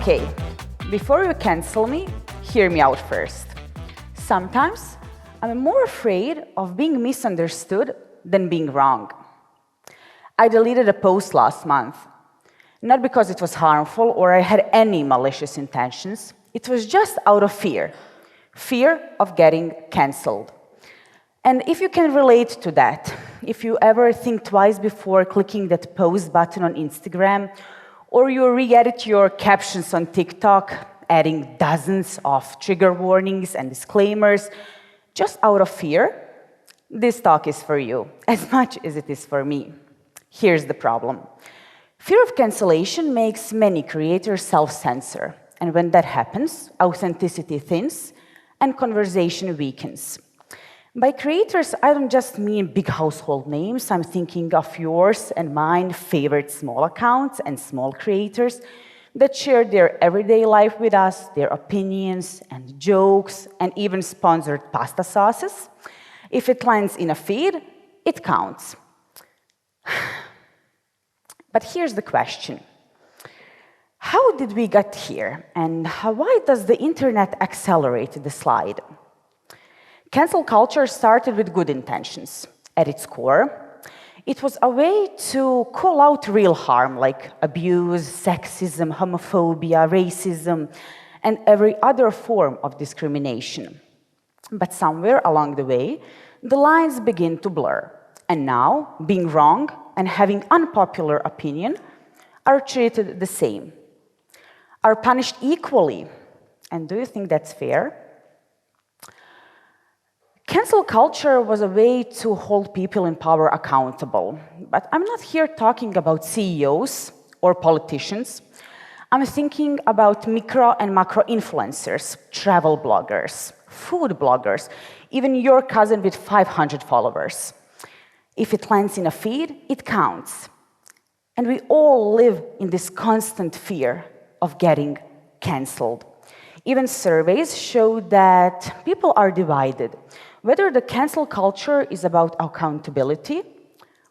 Okay, before you cancel me, hear me out first. Sometimes I'm more afraid of being misunderstood than being wrong. I deleted a post last month, not because it was harmful or I had any malicious intentions. It was just out of fear of getting cancelled. And if you can relate to that, if you ever think twice before clicking that post button on Instagram, or you re-edit your captions on TikTok, adding dozens of trigger warnings and disclaimers, just out of fear, this talk is for you, as much as it is for me. Here's the problem. Fear of cancellation makes many creators self-censor, and when that happens, authenticity thins and conversation weakens. By creators, I don't just mean big household names. I'm thinking of yours and mine favorite small accounts and small creators that share their everyday life with us, their opinions and jokes, and even sponsored pasta sauces. If it lands in a feed, it counts. But here's the question. How did we get here? And why does the internet accelerate the slide? Cancel culture started with good intentions. At its core, it was a way to call out real harm like abuse, sexism, homophobia, racism, and every other form of discrimination. But somewhere along the way, the lines begin to blur. And now, being wrong and having unpopular opinion are treated the same, are punished equally. And do you think that's fair? Cancel culture was a way to hold people in power accountable. But I'm not here talking about CEOs or politicians. I'm thinking about micro and macro influencers, travel bloggers, food bloggers, even your cousin with 500 followers. If it lands in a feed, it counts. And we all live in this constant fear of getting cancelled. Even surveys show that people are divided, whether the cancel culture is about accountability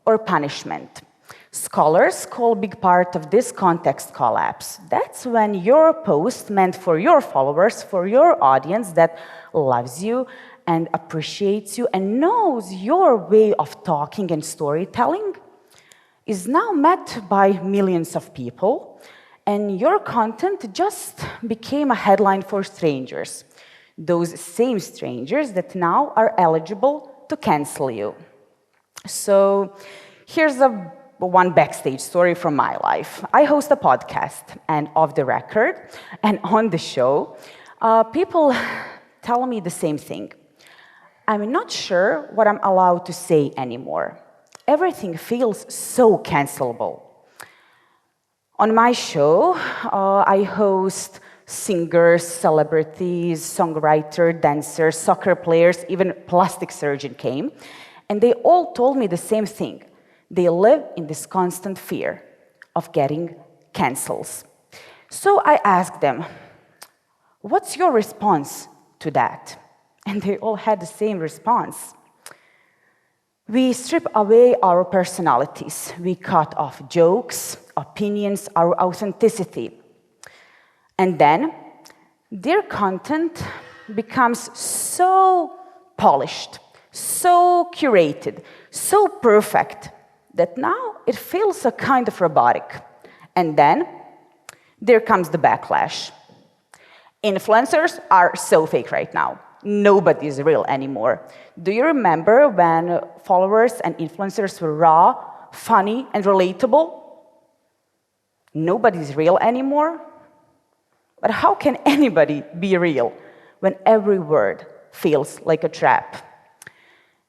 or punishment. Scholars call a big part of this context collapse. That's when your post meant for your followers, for your audience that loves you and appreciates you and knows your way of talking and storytelling is now met by millions of people, and your content just became a headline for strangers. Those same strangers that now are eligible to cancel you. So here's one backstage story from my life. I host a podcast, and off the record, and on the show, people tell me the same thing. I'm not sure what I'm allowed to say anymore. Everything feels so cancelable. On my show, I host singers, celebrities, songwriters, dancers, soccer players, even plastic surgeon came, and they all told me the same thing. They live in this constant fear of getting cancels. So I asked them, what's your response to that? And they all had the same response. We strip away our personalities. We cut off jokes, opinions, our authenticity. And then their content becomes so polished, so curated, so perfect, that now it feels a kind of robotic. And then there comes the backlash. Influencers are so fake right now. Nobody is real anymore. Do you remember when followers and influencers were raw, funny, and relatable? Nobody's real anymore. But how can anybody be real when every word feels like a trap?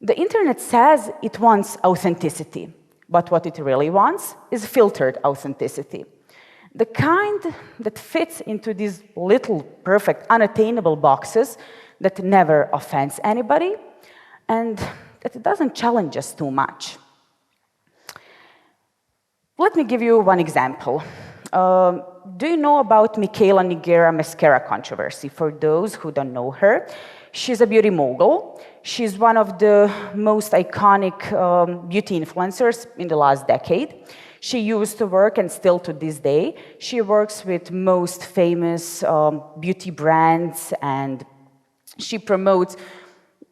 The internet says it wants authenticity, but what it really wants is filtered authenticity. The kind that fits into these little, perfect, unattainable boxes that never offends anybody and that doesn't challenge us too much. Let me give you one example. Do you know about Michaela Nigera mascara controversy? For those who don't know her, she's a beauty mogul. She's one of the most iconic beauty influencers in the last decade. She used to work, and still to this day, she works with most famous beauty brands, and she promotes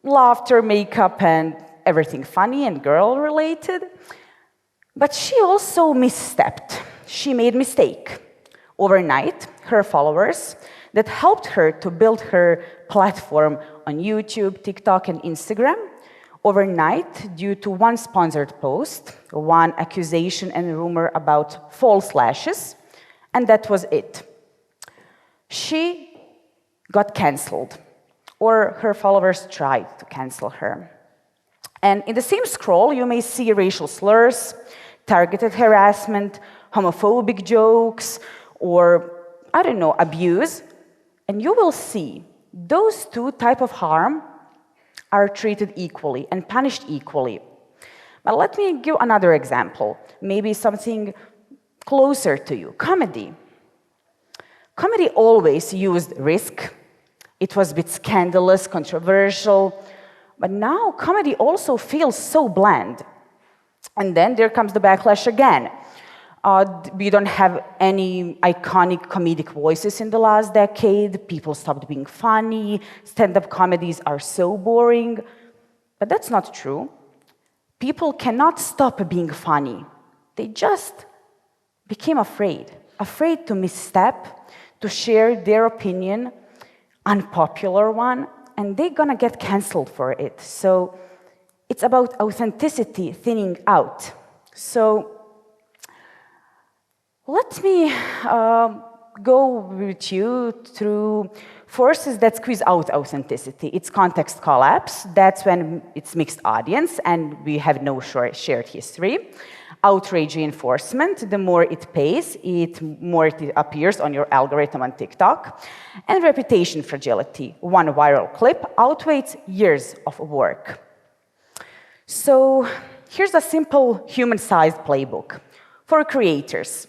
laughter, makeup, and everything funny and girl-related. But she also misstepped. She made a mistake. Overnight, her followers that helped her to build her platform on YouTube, TikTok, and Instagram, overnight, due to one sponsored post, one accusation and rumor about false lashes, and that was it. She got cancelled, or her followers tried to cancel her. And in the same scroll, you may see racial slurs, targeted harassment, homophobic jokes, or, I don't know, abuse. And you will see those two types of harm are treated equally and punished equally. But let me give another example, maybe something closer to you, comedy. Comedy always used risk. It was a bit scandalous, controversial, but now comedy also feels so bland. And then there comes the backlash again. We don't have any iconic comedic voices in the last decade. People stopped being funny. Stand-up comedies are so boring. But that's not true. People cannot stop being funny. They just became afraid to misstep, to share their opinion, unpopular one, and they're gonna get cancelled for it. So it's about authenticity thinning out. So let me go with you through forces that squeeze out authenticity. It's context collapse. That's when it's mixed audience and we have no shared history. Outrage reinforcement. The more it pays, more it appears on your algorithm on TikTok. And reputation fragility. One viral clip outweighs years of work. So here's a simple human-sized playbook for creators.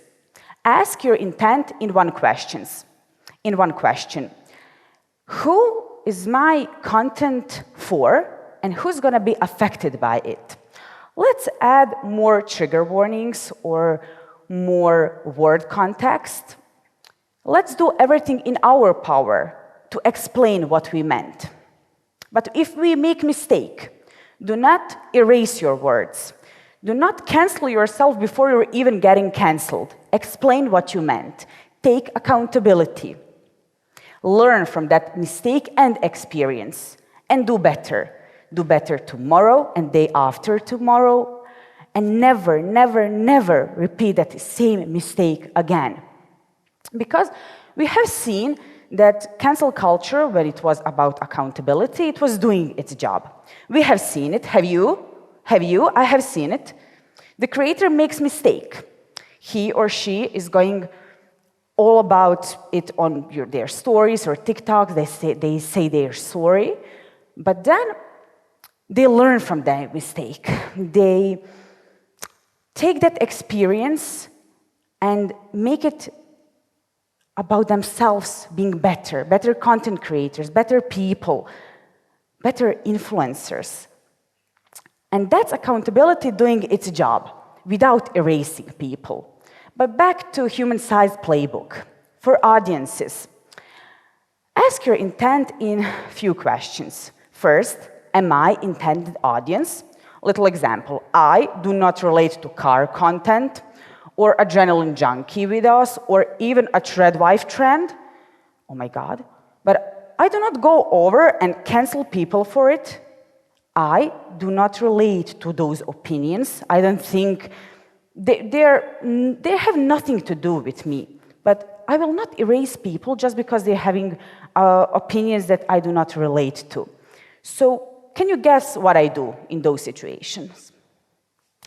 Ask your intent in one question. Who is my content for, and who's going to be affected by it? Let's add more trigger warnings or more word context. Let's do everything in our power to explain what we meant. But if we make mistake, do not erase your words. Do not cancel yourself before you're even getting canceled. Explain what you meant. Take accountability. Learn from that mistake and experience, and do better. Do better tomorrow and day after tomorrow, and never, never, never repeat that same mistake again. Because we have seen that cancel culture, when it was about accountability, it was doing its job. We have seen it. Have you? Have you? I have seen it. The creator makes mistake. He or she is going all about it on their stories or TikToks. They say they're sorry, but then they learn from that mistake. They take that experience and make it about themselves being better content creators, better people, better influencers. And that's accountability doing its job without erasing people. But back to human-sized playbook. For audiences, ask your intent in a few questions. First, am I intended audience? Little example, I do not relate to car content or adrenaline junkie videos or even a thread wife trend. Oh my God. But I do not go over and cancel people for it. I do not relate to those opinions. I don't think they have nothing to do with me. But I will not erase people just because they're having opinions that I do not relate to. So can you guess what I do in those situations?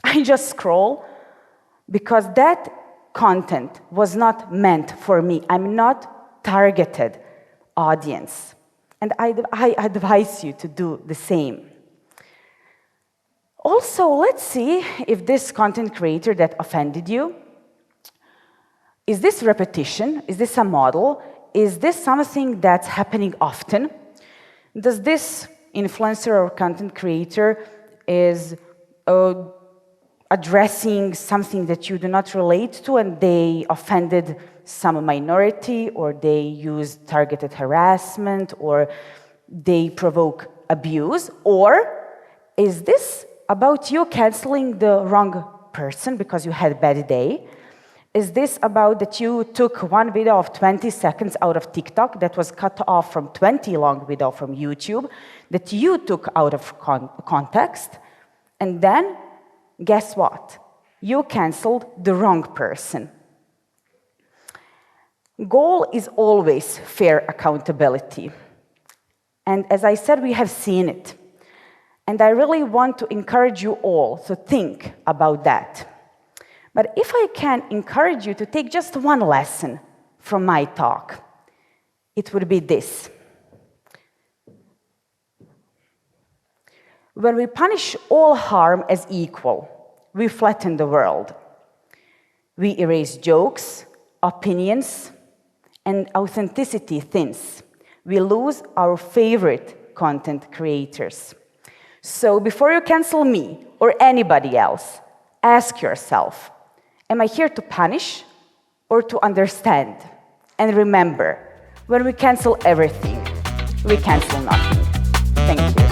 I just scroll because that content was not meant for me. I'm not targeted audience. And I advise you to do the same. Also, let's see if this content creator that offended you, is this repetition? Is this a model? Is this something that's happening often? Does this influencer or content creator is addressing something that you do not relate to and they offended some minority, or they use targeted harassment, or they provoke abuse? Or is this about you canceling the wrong person because you had a bad day? Is this about that you took one video of 20 seconds out of TikTok that was cut off from 20 long video from YouTube that you took out of context? And then, guess what? You canceled the wrong person. Goal is always fair accountability. And as I said, we have seen it. And I really want to encourage you all to think about that. But if I can encourage you to take just one lesson from my talk, it would be this. When we punish all harm as equal, we flatten the world. We erase jokes, opinions, and authenticity thins. We lose our favorite content creators. So before you cancel me or anybody else, ask yourself, am I here to punish or to understand? And remember, when we cancel everything, we cancel nothing. Thank you.